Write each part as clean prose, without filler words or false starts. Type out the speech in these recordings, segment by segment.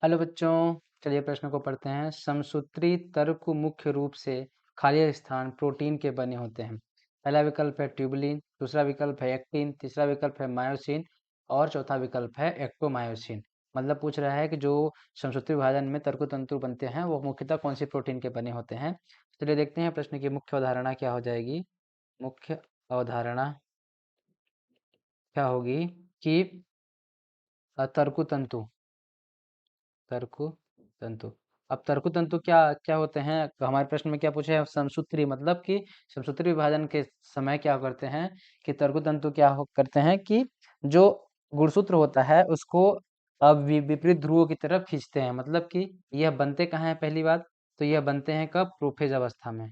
Hello बच्चों, चलिए प्रश्न को पढ़ते हैं। समसूत्री तर्क मुख्य रूप से खाली स्थान प्रोटीन के बने होते हैं। पहला विकल्प है ट्यूबुलिन, दूसरा विकल्प है एक्टिन, तीसरा विकल्प है मायोसिन और चौथा विकल्प है एक्टोमायोसिन। मतलब पूछ रहा है कि जो समसूत्री विभाजन में तर्क तंतु बनते हैं वो मुख्यतः कौन सी प्रोटीन के बने होते हैं। चलिए देखते हैं प्रश्न की मुख्य अवधारणा क्या हो जाएगी। मुख्य अवधारणा क्या होगी कि तर्क तंतु तर्कु तंतु। अब तर्कु तंतु क्या क्या होते हैं? हमारे प्रश्न में क्या पूछे है? समसूत्री, मतलब कि समसूत्री विभाजन के समय क्या करते हैं कि तर्कु तंतु करते हैं कि जो गुणसूत्र होता है उसको अब विपरीत ध्रुवों की तरफ खींचते हैं। मतलब कि यह बनते कहाँ हैं? पहली बात तो यह बनते हैं कब? प्रोफेज अवस्था में।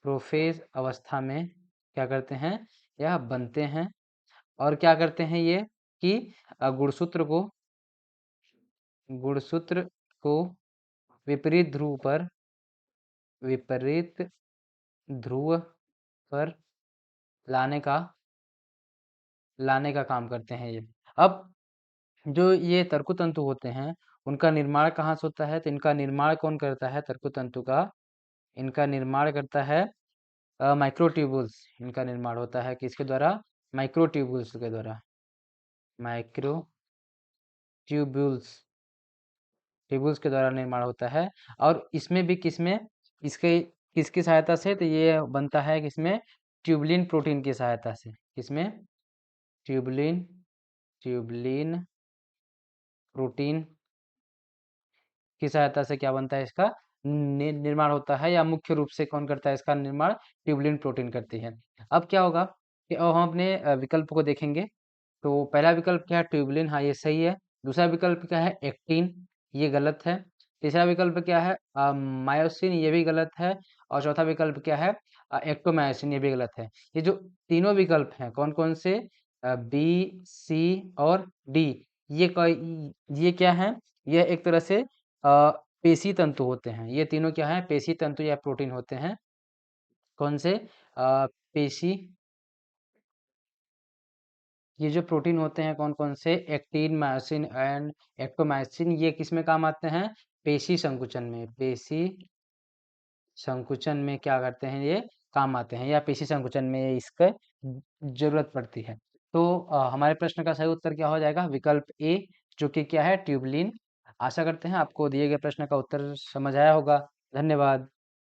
प्रोफेज अवस्था में क्या करते हैं? यह बनते हैं। और क्या करते हैं ये कि गुणसूत्र को गुणसूत्र को विपरीत ध्रुव पर विपरीत ध्रुव पर लाने का काम करते हैं ये। अब जो ये तर्कु तंतु होते हैं उनका निर्माण कहाँ से होता है? तो इनका निर्माण कौन करता है? तर्कु तंतु का इनका निर्माण करता है माइक्रोट्यूबुल्स। इनका निर्माण होता है किसके द्वारा? माइक्रोट्यूबुल्स के द्वारा। माइक्रोट्यूबुल्स ट्यूबुल्स के द्वारा निर्माण होता है। और इसमें भी किसमें इसके किसकी सहायता से? तो ये बनता है किसमें? ट्यूबुलिन प्रोटीन की सहायता से। किसमें? ट्यूबुलिन ट्यूबुलिन प्रोटीन की सहायता से क्या बनता है? इसका निर्माण होता है, या मुख्य रूप से कौन करता है इसका निर्माण? ट्यूबुलिन प्रोटीन करती है। अब क्या होगा कि अब हम अपने विकल्प को देखेंगे। तो पहला विकल्प क्या है? ट्यूबुलिन, हाँ ये सही है। दूसरा विकल्प क्या है? एक्टिन, ये गलत है। तीसरा विकल्प क्या है? मायोसिन, ये भी गलत है। और चौथा विकल्प क्या है? एक्टोमायोसिन, ये भी गलत है। ये जो तीनों विकल्प हैं कौन कौन से? बी, सी और डी, ये क्या है? ये एक तरह से पेशी तंतु होते हैं। ये तीनों क्या है? पेशी तंतु या प्रोटीन होते हैं। कौन से? पेशी। ये जो प्रोटीन होते हैं कौन कौन से? एक्टिन, मायोसिन एंड एक्टोमायोसिन, ये किस में काम आते हैं? पेशी संकुचन में। पेशी संकुचन में क्या करते हैं? ये काम आते हैं, या पेशी संकुचन में इसका जरूरत पड़ती है। तो हमारे प्रश्न का सही उत्तर क्या हो जाएगा? विकल्प ए, जो कि क्या है? ट्यूबुलिन। आशा करते हैं आपको दिए गए प्रश्न का उत्तर समझ आया होगा। धन्यवाद।